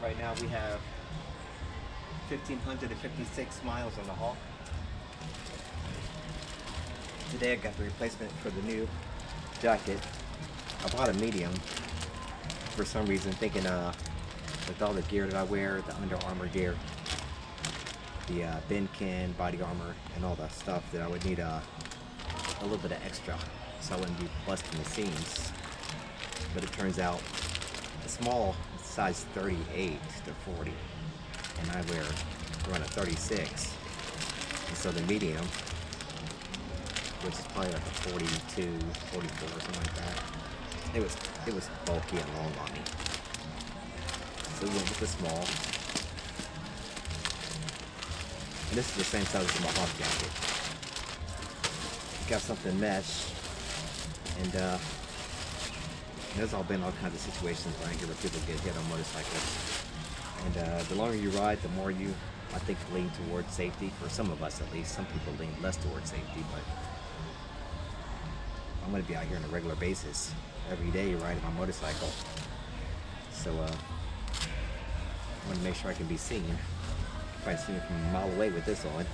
Right now we have 1,556 miles on the Hawk. Today I got the replacement for the new jacket. I bought a medium for some reason, thinking with all the gear that I wear, the Under Armour gear, the Benkin body armor, and all that stuff, that I would need a little bit of extra so I wouldn't be busting the seams. But it turns out the small is size 38 to 40, and I wear around a 36, and so the medium, which is probably like a 42, 44 or something like that, it was bulky and long on me, so we went with the small. And this is the same size as my Hawk jacket. Got something mesh, and there's all been all kinds of situations around here where people get hit on motorcycles. And the longer you ride, the more you, I think, lean towards safety. For some of us, at least. Some people lean less towards safety, but I'm going to be out here on a regular basis every day riding my motorcycle. So I want to make sure I can be seen. Probably see me from a mile away with this on.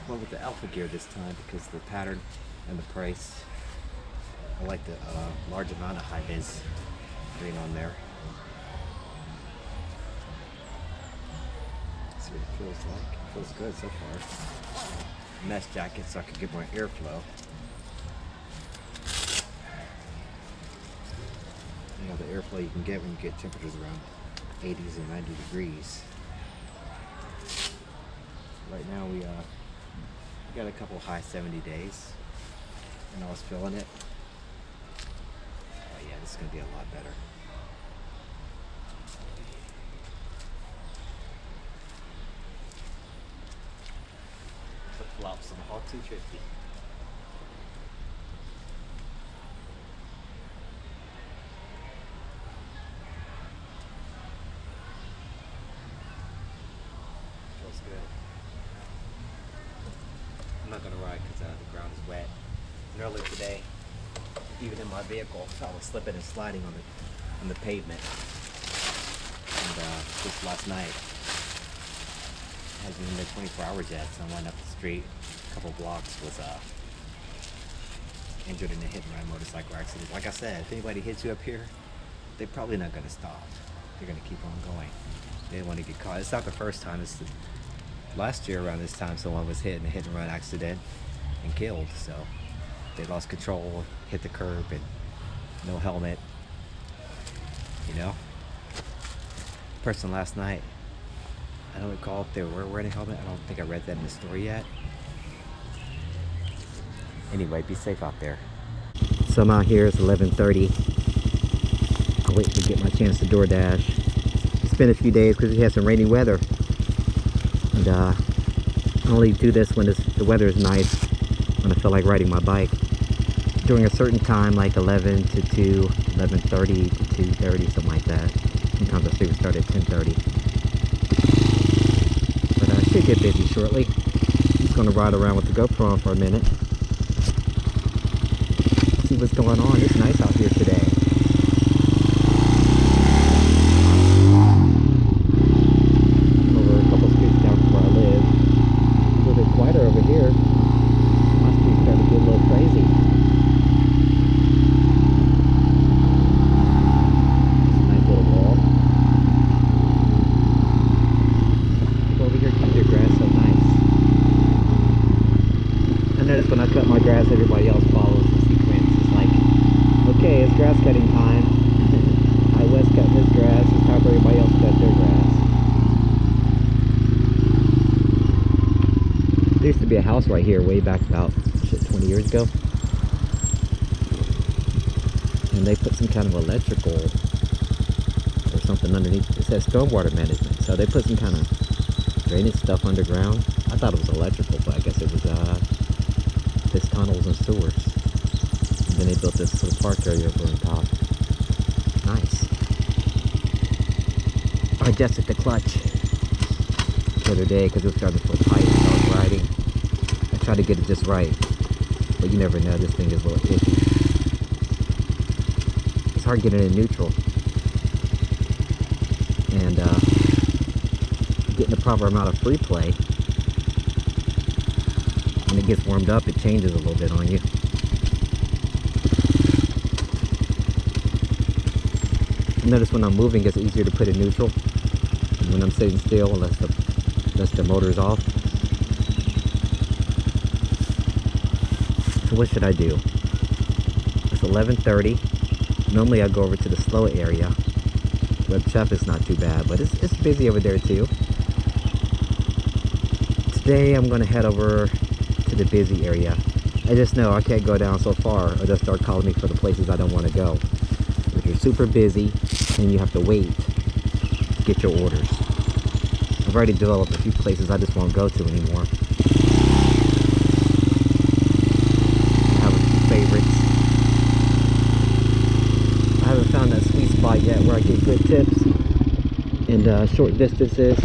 Went with the Alpha gear this time because the pattern and the price. I like the large amount of Hi-Vis green on there. See what it feels like. It feels good so far. Mesh jacket so I can get more airflow. You know, the airflow you can get when you get temperatures around 80s and 90 degrees. Right now we got a couple high 70 days, and I was feeling it. But yeah, this is gonna be a lot better. Flip flops on the Hawk 250. Feels good. I'm not gonna ride because the ground is wet. And earlier today, even in my vehicle, I was slipping and sliding on the pavement. And just last night, it hasn't even been 24 hours yet, so I went up the street a couple blocks, was injured in a hit and run motorcycle accident. Like I said, if anybody hits you up here, they're probably not gonna stop. They're gonna keep on going. They don't want to get caught. It's not the first time. It's last year around this time, someone was hit in a hit and run accident and killed. So they lost control, hit the curb, and no helmet. You know, person last night, I don't recall if they were wearing a helmet. I don't think I read that in the story yet. Anyway, be safe out there. So I'm out here. It's 11:30. I'm waiting to get my chance to DoorDash. It's been a few days because we had some rainy weather. And I only do this when the weather is nice, when I feel like riding my bike. During a certain time, like 11 to 2, 11:30 to 2:30, something like that. Sometimes I see we start at 10:30. But I should get busy shortly. I'm just going to ride around with the GoPro on for a minute. See what's going on. It's nice out here today. Over here, my street's starting to get a little crazy. Nice little wall. People over here keep their grass so nice. I notice when I cut my grass, everybody else follows the sequence. It's like, okay, it's grass cutting time. West cutting his grass. It's time for everybody else to cut their grass. There used to be a house right here way back about 20 years ago, and they put some kind of electrical or something underneath. It says stormwater management, so they put some kind of drainage stuff underground. I thought it was electrical, but I guess it was just tunnels and sewers. And then they built this little park area over on top. Nice. I adjusted the clutch the other day because it was starting to feel tight as I was riding. I tried to get it just right, but you never know, this thing is a little iffy. It's hard getting it in neutral. proper amount of free play. When it gets warmed up, it changes a little bit on you. Notice when I'm moving, it's easier to put in neutral. And when I'm sitting still, unless the motor's off. So what should I do? It's 11:30. Normally I go over to the slow area. Web traffic's not too bad, but it's busy over there too. Today I'm gonna head over to the busy area. I just know I can't go down so far or they'll start calling me for the places I don't want to go. If you're super busy, then you have to wait to get your orders. I've already developed a few places I just won't go to anymore. I have a few favorites. I haven't found that sweet spot yet where I get good tips and short distances.